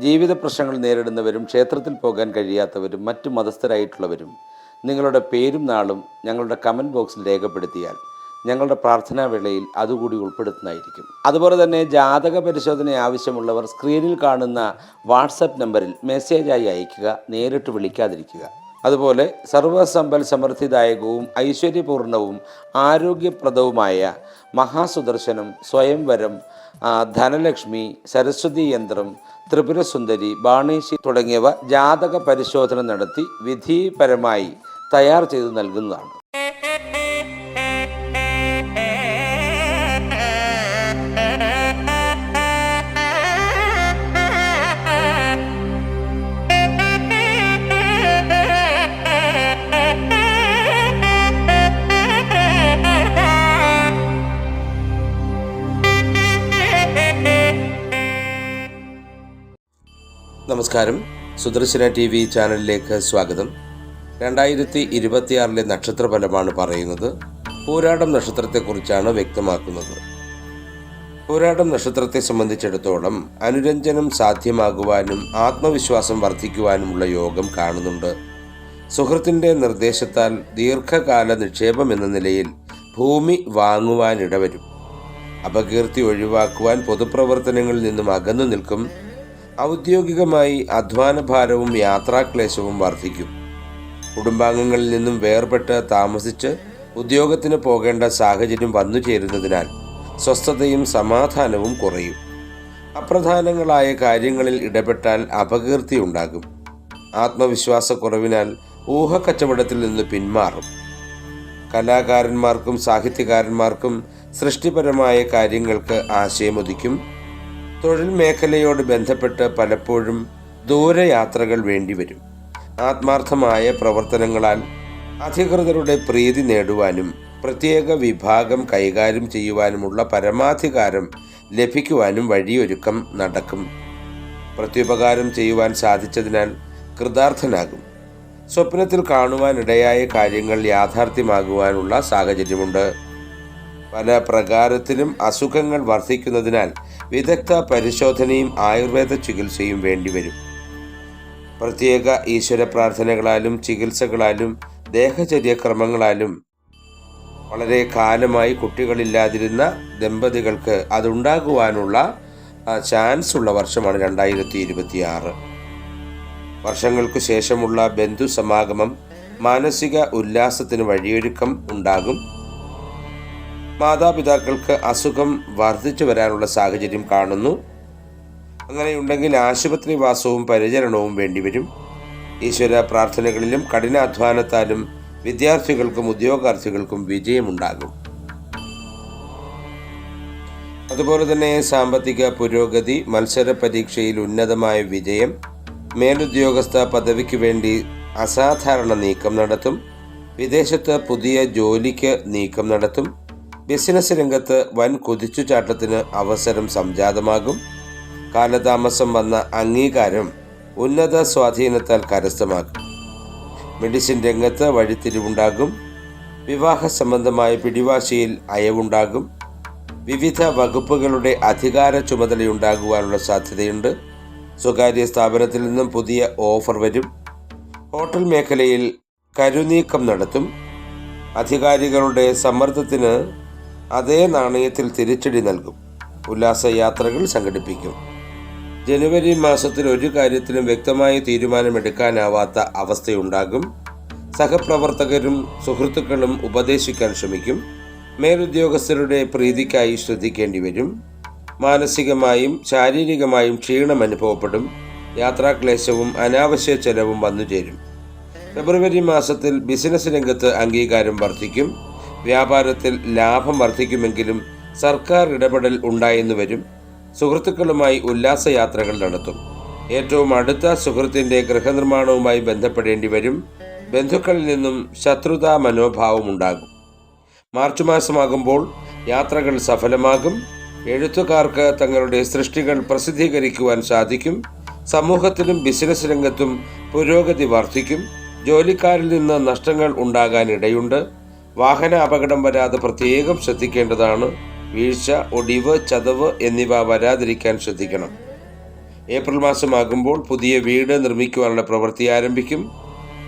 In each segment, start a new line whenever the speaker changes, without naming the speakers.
ജീവിത പ്രശ്നങ്ങൾ നേരിടുന്നവരും ക്ഷേത്രത്തിൽ പോകാൻ കഴിയാത്തവരും മറ്റു മതസ്ഥരായിട്ടുള്ളവരും നിങ്ങളുടെ പേരും നാളും ഞങ്ങളുടെ കമൻറ്റ് ബോക്സിൽ രേഖപ്പെടുത്തിയാൽ ഞങ്ങളുടെ പ്രാർത്ഥനാ വേളയിൽ അതുകൂടി ഉൾപ്പെടുത്തുന്നതായിരിക്കും. അതുപോലെ തന്നെ ജാതക പരിശോധന ആവശ്യമുള്ളവർ സ്ക്രീനിൽ കാണുന്ന വാട്സപ്പ് നമ്പറിൽ മെസ്സേജായി അയയ്ക്കുക, നേരിട്ട് വിളിക്കാതിരിക്കുക. അതുപോലെ സർവസമ്പൽ സമൃദ്ധിദായകവും ഐശ്വര്യപൂർണവും ആരോഗ്യപ്രദവുമായ മഹാസുദർശനം, സ്വയംവരം, ധനലക്ഷ്മി, സരസ്വതി യന്ത്രം, ത്രിപുരസുന്ദരി, ബാണേശി തുടങ്ങിയവ ജാതക പരിശോധന നടത്തി വിധിപരമായി തയ്യാർ ചെയ്തു നൽകുന്നതാണ്. നമസ്കാരം, സുദർശന TV ചാനലിലേക്ക് സ്വാഗതം. 2026 നക്ഷത്രഫലമാണ് പറയുന്നത്. പൂരാടം നക്ഷത്രത്തെക്കുറിച്ചാണ് വ്യക്തമാക്കുന്നത്. പൂരാടം നക്ഷത്രത്തെ സംബന്ധിച്ചിടത്തോളം അനുരഞ്ജനം സാധ്യമാകുവാനും ആത്മവിശ്വാസം വർദ്ധിക്കുവാനുമുള്ള യോഗം കാണുന്നുണ്ട്. സുഹൃത്തിൻ്റെ നിർദ്ദേശത്താൽ ദീർഘകാല നിക്ഷേപം എന്ന നിലയിൽ ഭൂമി വാങ്ങുവാനിടവരും. അപകീർത്തി ഒഴിവാക്കുവാൻ പൊതുപ്രവർത്തനങ്ങളിൽ നിന്നും അകന്നു നിൽക്കും. ഔദ്യോഗികമായി അധ്വാനഭാരവും യാത്രാക്ലേശവും വർദ്ധിക്കും. കുടുംബാംഗങ്ങളിൽ നിന്നും വേർപെട്ട് താമസിച്ച് ഉദ്യോഗത്തിന് പോകേണ്ട സാഹചര്യം വന്നു ചേരുന്നതിനാൽ സ്വസ്ഥതയും സമാധാനവും കുറയും. അപ്രധാനങ്ങളായ കാര്യങ്ങളിൽ ഇടപെട്ടാൽ അപകീർത്തി ഉണ്ടാകും. ആത്മവിശ്വാസക്കുറവിനാൽ ഊഹക്കച്ചവടത്തിൽ നിന്ന് പിന്മാറും. കലാകാരന്മാർക്കും സാഹിത്യകാരന്മാർക്കും സൃഷ്ടിപരമായ കാര്യങ്ങൾക്ക് ആശയമുദിക്കും. തൊഴിൽ മേഖലയോട് ബന്ധപ്പെട്ട് പലപ്പോഴും ദൂരയാത്രകൾ വേണ്ടിവരും. ആത്മാർത്ഥമായ പ്രവർത്തനങ്ങളാൽ അധികൃതരുടെ പ്രീതി നേടുവാനും പ്രത്യേക വിഭാഗം കൈകാര്യം ചെയ്യുവാനുമുള്ള പരമാധികാരം ലഭിക്കുവാനും വഴിയൊരുക്കം നടക്കും. പ്രത്യുപകാരം ചെയ്യുവാൻ സാധിച്ചതിനാൽ കൃതാർത്ഥനാകും. സ്വപ്നത്തിൽ കാണുവാനിടയായ കാര്യങ്ങൾ യാഥാർത്ഥ്യമാകുവാനുള്ള സാഹചര്യമുണ്ട്. പല പ്രകാരത്തിലും അസുഖങ്ങൾ വർദ്ധിക്കുന്നതിനാൽ വിദഗ്ധ പരിശോധനയും ആയുർവേദ ചികിത്സയും വേണ്ടിവരും. പ്രത്യേക ഈശ്വര പ്രാർത്ഥനകളാലും ചികിത്സകളാലും ദേഹചര്യക്രമങ്ങളാലും വളരെ കാലമായി കുട്ടികളില്ലാതിരുന്ന ദമ്പതികൾക്ക് അതുണ്ടാകുവാനുള്ള ചാൻസ് ഉള്ള വർഷമാണ് 2026. വർഷങ്ങൾക്കു ശേഷമുള്ള ബന്ധുസമാഗമം മാനസിക ഉല്ലാസത്തിന് വഴിയൊരുക്കം ഉണ്ടാകും. മാതാപിതാക്കൾക്ക് അസുഖം വർദ്ധിച്ചു വരാനുള്ള സാഹചര്യം കാണുന്നു. അങ്ങനെയുണ്ടെങ്കിൽ ആശുപത്രിവാസവും പരിചരണവും വേണ്ടിവരും. ഈശ്വര പ്രാർത്ഥനകളിലും കഠിനാധ്വാനത്താലും വിദ്യാർത്ഥികൾക്കും ഉദ്യോഗാർത്ഥികൾക്കും വിജയമുണ്ടാകും. അതുപോലെ തന്നെ സാമ്പത്തിക പുരോഗതി, മത്സര പരീക്ഷയിൽ ഉന്നതമായ വിജയം, മേലുദ്യോഗസ്ഥ പദവിക്ക് വേണ്ടി അസാധാരണ നീക്കം നടത്തും. വിദേശത്ത് പുതിയ ജോലിക്ക് നീക്കം നടത്തും. ബിസിനസ് രംഗത്ത് വൻ കുതിച്ചുചാട്ടത്തിന് അവസരം സംജാതമാകും. കാലതാമസം വന്ന അംഗീകാരം ഉന്നത സ്വാധീനത്താൽ കരസ്ഥമാക്കും. മെഡിസിൻ രംഗത്ത് വഴിത്തിരിവുണ്ടാകും. വിവാഹ സംബന്ധമായ പിടിവാശിയിൽ അയവുണ്ടാകും. വിവിധ വകുപ്പുകളുടെ അധികാര ചുമതലയുണ്ടാകുവാനുള്ള സാധ്യതയുണ്ട്. സ്വകാര്യ സ്ഥാപനത്തിൽ നിന്നും പുതിയ ഓഫർ വരും. ഹോട്ടൽ മേഖലയിൽ കരുനീക്കം നടത്തും. അധികാരികളുടെ സമ്മർദ്ദത്തിന് അതേ നാണയത്തിൽ തിരിച്ചടി നൽകും. ഉല്ലാസയാത്രകൾ സംഘടിപ്പിക്കും. ജനുവരി മാസത്തിൽ ഒരു കാര്യത്തിലും വ്യക്തമായ തീരുമാനമെടുക്കാനാവാത്ത അവസ്ഥയുണ്ടാകും. സഹപ്രവർത്തകരും സുഹൃത്തുക്കളും ഉപദേശിക്കാൻ ശ്രമിക്കും. മേലുദ്യോഗസ്ഥരുടെ പ്രീതിക്കായി ശ്രദ്ധിക്കേണ്ടി വരും. മാനസികമായും ശാരീരികമായും ക്ഷീണം അനുഭവപ്പെടും. യാത്രാക്ലേശവും അനാവശ്യ ചെലവും വന്നുചേരും. ഫെബ്രുവരി മാസത്തിൽ ബിസിനസ് രംഗത്ത് അംഗീകാരം വർദ്ധിക്കും. വ്യാപാരത്തിൽ ലാഭം വർദ്ധിക്കുമെങ്കിലും സർക്കാർ ഇടപെടൽ ഉണ്ടായെന്ന് വരും. സുഹൃത്തുക്കളുമായി ഉല്ലാസയാത്രകൾ നടത്തും. ഏറ്റവും അടുത്ത സുഹൃത്തിൻ്റെ ഗൃഹനിർമ്മാണവുമായി ബന്ധപ്പെടേണ്ടി വരും. ബന്ധുക്കളിൽ നിന്നും ശത്രുതാ മനോഭാവം ഉണ്ടാകും. മാർച്ച് മാസമാകുമ്പോൾ യാത്രകൾ സഫലമാകും. എഴുത്തുകാർക്ക് തങ്ങളുടെ സൃഷ്ടികൾ പ്രസിദ്ധീകരിക്കുവാൻ സാധിക്കും. സമൂഹത്തിലും ബിസിനസ് രംഗത്തും പുരോഗതി വർദ്ധിക്കും. ജോലിക്കാരിൽ നിന്ന് നഷ്ടങ്ങൾ ഉണ്ടാകാനിടയുണ്ട്. വാഹന അപകടം വരാതെ പ്രത്യേകം ശ്രദ്ധിക്കേണ്ടതാണ്. വീഴ്ച, ഒടിവ്, ചതവ് എന്നിവ വരാതിരിക്കാൻ ശ്രദ്ധിക്കണം. ഏപ്രിൽ മാസമാകുമ്പോൾ പുതിയ വീട് നിർമ്മിക്കുവാനുള്ള പ്രവൃത്തി ആരംഭിക്കും.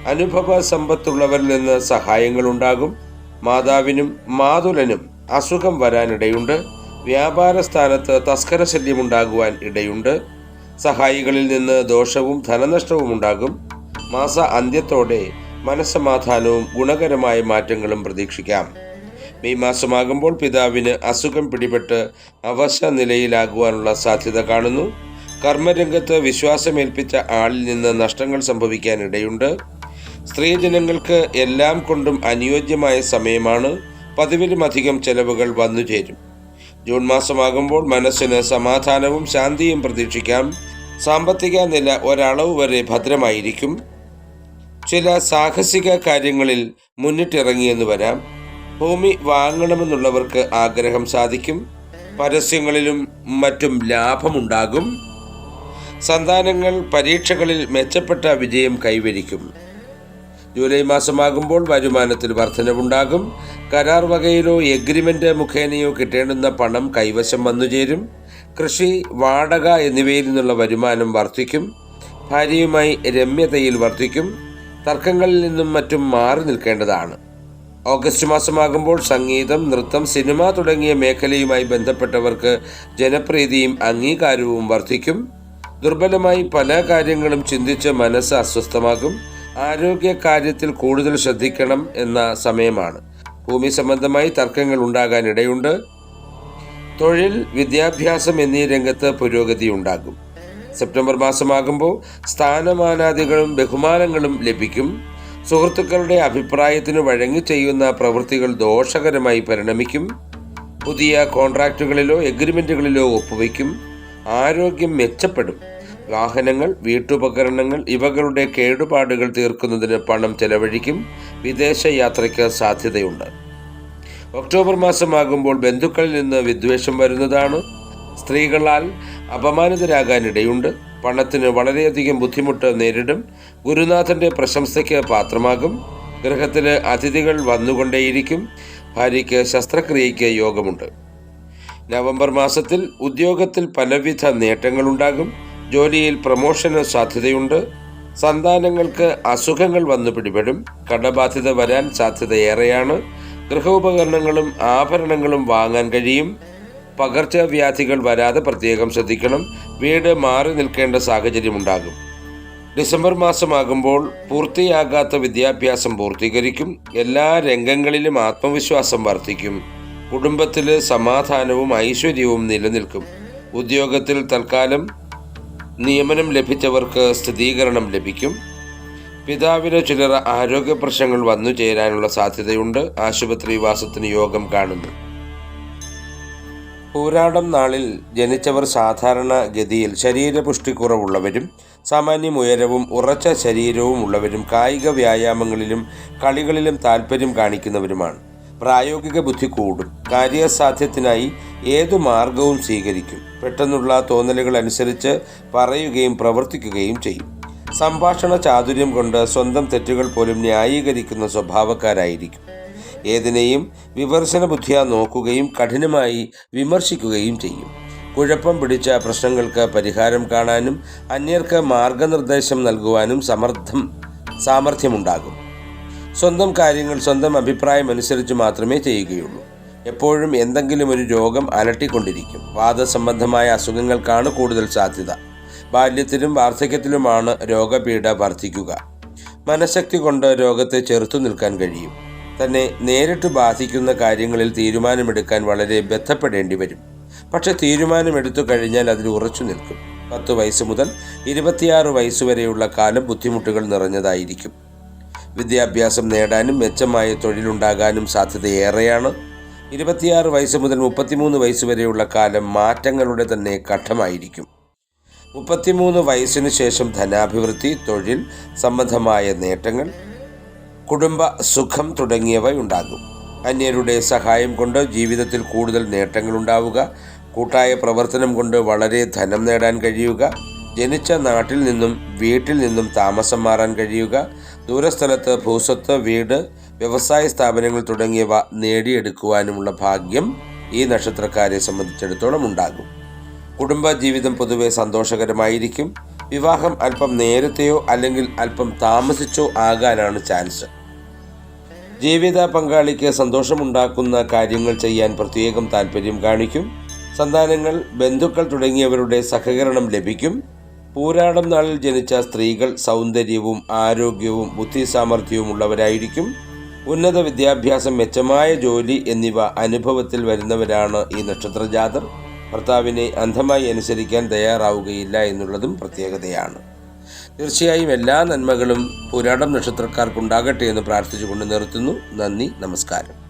അനുഭവ സമ്പത്തുള്ളവരിൽ നിന്ന് സഹായങ്ങൾ ഉണ്ടാകും. മാതാവിനും മാതുലനും അസുഖം വരാനിടയുണ്ട്. വ്യാപാര സ്ഥാനത്ത് തസ്കര ശല്യം ഉണ്ടാകുവാൻ ഇടയുണ്ട്. സഹായികളിൽ നിന്ന് ദോഷവും ധനനഷ്ടവും ഉണ്ടാകും. മാസ അന്ത്യത്തോടെ മനസ്സമാധാനവും ഗുണകരമായ മാറ്റങ്ങളും പ്രതീക്ഷിക്കാം. മെയ് മാസമാകുമ്പോൾ പിതാവിന് അസുഖം പിടിപെട്ട് അവശ നിലയിലാകുവാനുള്ള സാധ്യത കാണുന്നു. കർമ്മരംഗത്ത് വിശ്വാസമേൽപ്പിച്ച ആളിൽ നിന്ന് നഷ്ടങ്ങൾ സംഭവിക്കാൻ ഇടയുണ്ട്. സ്ത്രീജനങ്ങൾക്ക് എല്ലാം കൊണ്ടും അനുയോജ്യമായ സമയമാണ്. പതിവിലുമധികം ചെലവുകൾ വന്നുചേരും. ജൂൺ മാസമാകുമ്പോൾ മനസ്സിന് സമാധാനവും ശാന്തിയും പ്രതീക്ഷിക്കാം. സാമ്പത്തിക നില ഒരളവ് വരെ ഭദ്രമായിരിക്കും. ചില സാഹസിക കാര്യങ്ങളിൽ മുന്നിട്ടിറങ്ങിയെന്ന് വരാം. ഭൂമി വാങ്ങണമെന്നുള്ളവർക്ക് ആഗ്രഹം സാധിക്കും. പരസ്യങ്ങളിലും മറ്റും ലാഭമുണ്ടാകും. സന്താനങ്ങൾ പരീക്ഷകളിൽ മെച്ചപ്പെട്ട വിജയം കൈവരിക്കും. ജൂലൈ മാസമാകുമ്പോൾ വരുമാനത്തിൽ വർധനവുണ്ടാകും. കരാർ വകയിലോ എഗ്രിമെന്റ് മുഖേനയോ കിട്ടേണ്ടുന്ന പണം കൈവശം വന്നുചേരും. കൃഷി, വാടക എന്നിവയിൽ നിന്നുള്ള വരുമാനം വർദ്ധിക്കും. ഭാര്യയുമായി രമ്യതയിൽ വർദ്ധിക്കും. തർക്കങ്ങളിൽ നിന്നും മറ്റും മാറി നിൽക്കേണ്ടതാണ്. ഓഗസ്റ്റ് മാസമാകുമ്പോൾ സംഗീതം, നൃത്തം, സിനിമ തുടങ്ങിയ മേഖലയുമായി ബന്ധപ്പെട്ടവർക്ക് ജനപ്രീതിയും അംഗീകാരവും വർദ്ധിക്കും. ദുർബലമായി പല കാര്യങ്ങളും ചിന്തിച്ച് മനസ്സ് അസ്വസ്ഥമാകും. ആരോഗ്യ കാര്യത്തിൽ കൂടുതൽ ശ്രദ്ധിക്കണം എന്ന സമയമാണ്. ഭൂമി സംബന്ധമായി തർക്കങ്ങൾ ഉണ്ടാകാൻ ഇടയുണ്ട്. തൊഴിൽ, വിദ്യാഭ്യാസം എന്നീ രംഗത്ത് പുരോഗതി ഉണ്ടാകും. സെപ്റ്റംബർ മാസമാകുമ്പോൾ സ്ഥാനമാനാദികളും ബഹുമാനങ്ങളും ലഭിക്കും. സുഹൃത്തുക്കളുടെ അഭിപ്രായത്തിന് വഴങ്ങി ചെയ്യുന്ന പ്രവൃത്തികൾ ദോഷകരമായി പരിണമിക്കും. പുതിയ കോൺട്രാക്റ്റുകളിലോ എഗ്രിമെന്റുകളിലോ ഒപ്പുവയ്ക്കും. ആരോഗ്യം മെച്ചപ്പെടും. വാഹനങ്ങൾ, വീട്ടുപകരണങ്ങൾ ഇവകളുടെ കേടുപാടുകൾ തീർക്കുന്നതിന് പണം ചെലവഴിക്കും. വിദേശ യാത്രയ്ക്ക് സാധ്യതയുണ്ട്. ഒക്ടോബർ മാസമാകുമ്പോൾ ബന്ധുക്കളിൽ നിന്ന് വിദ്വേഷം വരുന്നതാണ്. സ്ത്രീകളാൽ അപമാനിതരാകാനിടയുണ്ട്. പണത്തിന് വളരെയധികം ബുദ്ധിമുട്ട് നേരിടും. ഗുരുനാഥന്റെ പ്രശംസയ്ക്ക് പാത്രമാകും. ഗൃഹത്തിൽ അതിഥികൾ വന്നുകൊണ്ടേയിരിക്കും. ഭാര്യയ്ക്ക് ശസ്ത്രക്രിയയ്ക്ക് യോഗമുണ്ട്. നവംബർ മാസത്തിൽ ഉദ്യോഗത്തിൽ പലവിധ നേട്ടങ്ങളുണ്ടാകും. ജോലിയിൽ പ്രമോഷന് സാധ്യതയുണ്ട്. സന്താനങ്ങൾക്ക് അസുഖങ്ങൾ വന്നു പിടിപെടും. കടബാധ്യത വരാൻ സാധ്യതയേറെയാണ്. ഗൃഹോപകരണങ്ങളും ആഭരണങ്ങളും വാങ്ങാൻ കഴിയും. പകർച്ചവ്യാധികൾ വരാതെ പ്രത്യേകം ശ്രദ്ധിക്കണം. വീട് മാറി നിൽക്കേണ്ട സാഹചര്യമുണ്ടാകും. ഡിസംബർ മാസമാകുമ്പോൾ പൂർത്തിയാകാത്ത വിദ്യാഭ്യാസം പൂർത്തീകരിക്കും. എല്ലാ രംഗങ്ങളിലും ആത്മവിശ്വാസം വർദ്ധിക്കും. കുടുംബത്തിൽ സമാധാനവും ഐശ്വര്യവും നിലനിൽക്കും. ഉദ്യോഗത്തിൽ തൽക്കാലം നിയമനം ലഭിച്ചവർക്ക് സ്ഥിരീകരണം ലഭിക്കും. പിതാവിന് ചിലർ ആരോഗ്യ പ്രശ്നങ്ങൾ വന്നു ചേരാനുള്ള സാധ്യതയുണ്ട്. ആശുപത്രിവാസത്തിന് യോഗം കാണുന്നു. പൂരാടം നാളിൽ ജനിച്ചവർ സാധാരണ ഗതിയിൽ ശരീരപുഷ്ടിക്കുറവുള്ളവരും സാമാന്യം ഉയരവും ഉറച്ച ശരീരവും ഉള്ളവരും കായിക വ്യായാമങ്ങളിലും കളികളിലും താല്പര്യം കാണിക്കുന്നവരുമാണ്. പ്രായോഗിക ബുദ്ധി കൂടും. കാര്യസാധ്യത്തിനായി ഏതു മാർഗവും സ്വീകരിക്കും. പെട്ടെന്നുള്ള തോന്നലുകൾ അനുസരിച്ച് പറയുകയും പ്രവർത്തിക്കുകയും ചെയ്യും. സംഭാഷണ ചാതുര്യം കൊണ്ട് സ്വന്തം തെറ്റുകൾ പോലും ന്യായീകരിക്കുന്ന സ്വഭാവക്കാരായിരിക്കും. ഏതിനെയും വിമർശന ബുദ്ധിയാ നോക്കുകയും കഠിനമായി വിമർശിക്കുകയും ചെയ്യും. കുഴപ്പം പിടിച്ച പ്രശ്നങ്ങൾക്ക് പരിഹാരം കാണാനും അന്യർക്ക് മാർഗനിർദ്ദേശം നൽകുവാനും സാമർഥ്യമുണ്ടാകും. സ്വന്തം കാര്യങ്ങൾ സ്വന്തം അഭിപ്രായം അനുസരിച്ച് മാത്രമേ ചെയ്യുകയുള്ളൂ. എപ്പോഴും എന്തെങ്കിലും ഒരു രോഗം അലട്ടിക്കൊണ്ടിരിക്കും. വാദസംബന്ധമായ അസുഖങ്ങൾക്കാണ് കൂടുതൽ സാധ്യത. ബാല്യത്തിലും വാർദ്ധക്യത്തിലുമാണ് രോഗപീഠ വർദ്ധിക്കുക. മനഃശക്തി കൊണ്ട് രോഗത്തെ ചെറുത്തു നിൽക്കാൻ കഴിയും. തന്നെ നേരിട്ട് ബാധിക്കുന്ന കാര്യങ്ങളിൽ തീരുമാനമെടുക്കാൻ വളരെ ബന്ധപ്പെടേണ്ടി വരും. പക്ഷെ തീരുമാനമെടുത്തു കഴിഞ്ഞാൽ അതിൽ ഉറച്ചു നിൽക്കും. 10 വയസ്സ് മുതൽ 26 വയസ്സുവരെയുള്ള കാലം ബുദ്ധിമുട്ടുകൾ നിറഞ്ഞതായിരിക്കും. വിദ്യാഭ്യാസം നേടാനും മെച്ചമായ തൊഴിലുണ്ടാകാനും സാധ്യതയേറെയാണ്. 26 വയസ്സ് മുതൽ 33 വയസ്സ് വരെയുള്ള കാലം മാറ്റങ്ങളുടെ തന്നെ ഘട്ടമായിരിക്കും. 33 വയസ്സിന് ശേഷം ധനാഭിവൃദ്ധി, തൊഴിൽ സംബന്ധമായ നേട്ടങ്ങൾ, കുടുംബ സുഖം തുടങ്ങിയവ ഉണ്ടാകും. അന്യരുടെ സഹായം കൊണ്ട് ജീവിതത്തിൽ കൂടുതൽ നേട്ടങ്ങളുണ്ടാവുക, കൂട്ടായ പ്രവർത്തനം കൊണ്ട് വളരെ ധനം നേടാൻ കഴിയുക, ജനിച്ച നാട്ടിൽ നിന്നും വീട്ടിൽ നിന്നും താമസം മാറാൻ കഴിയുക, ദൂരസ്ഥലത്ത് ഭൂസ്വത്ത്, വീട്, വ്യവസായ സ്ഥാപനങ്ങൾ തുടങ്ങിയവ നേടിയെടുക്കുവാനുമുള്ള ഭാഗ്യം ഈ നക്ഷത്രക്കാരെ സംബന്ധിച്ചിടത്തോളം ഉണ്ടാകും. കുടുംബ ജീവിതം പൊതുവെ സന്തോഷകരമായിരിക്കും. വിവാഹം അല്പം നേരത്തെയോ അല്ലെങ്കിൽ അല്പം താമസിച്ചോ ആകാനാണ് ചാൻസ്. ജീവിത പങ്കാളിക്ക് സന്തോഷമുണ്ടാക്കുന്ന കാര്യങ്ങൾ ചെയ്യാൻ പ്രത്യേകം താല്പര്യം കാണിക്കും. സന്താനങ്ങൾ, ബന്ധുക്കൾ തുടങ്ങിയവരുടെ സഹകരണം ലഭിക്കും. പൂരാടം നാളിൽ ജനിച്ച സ്ത്രീകൾ സൗന്ദര്യവും ആരോഗ്യവും ബുദ്ധിസാമർഥ്യവും ഉള്ളവരായിരിക്കും. ഉന്നത വിദ്യാഭ്യാസം, മെച്ചമായ ജോലി എന്നിവ അനുഭവത്തിൽ വരുന്നവരാണ് ഈ നക്ഷത്രജാതർ. ഭർത്താവിനെ അന്ധമായി അനുസരിക്കാൻ തയ്യാറാവുകയില്ല എന്നുള്ളതും പ്രത്യേകതയാണ്. തീർച്ചയായും എല്ലാ നന്മകളും പൂരാടം നക്ഷത്രക്കാർക്കുണ്ടാകട്ടെ എന്ന് പ്രാർത്ഥിച്ചുകൊണ്ട് നിർത്തുന്നു. നന്ദി, നമസ്കാരം.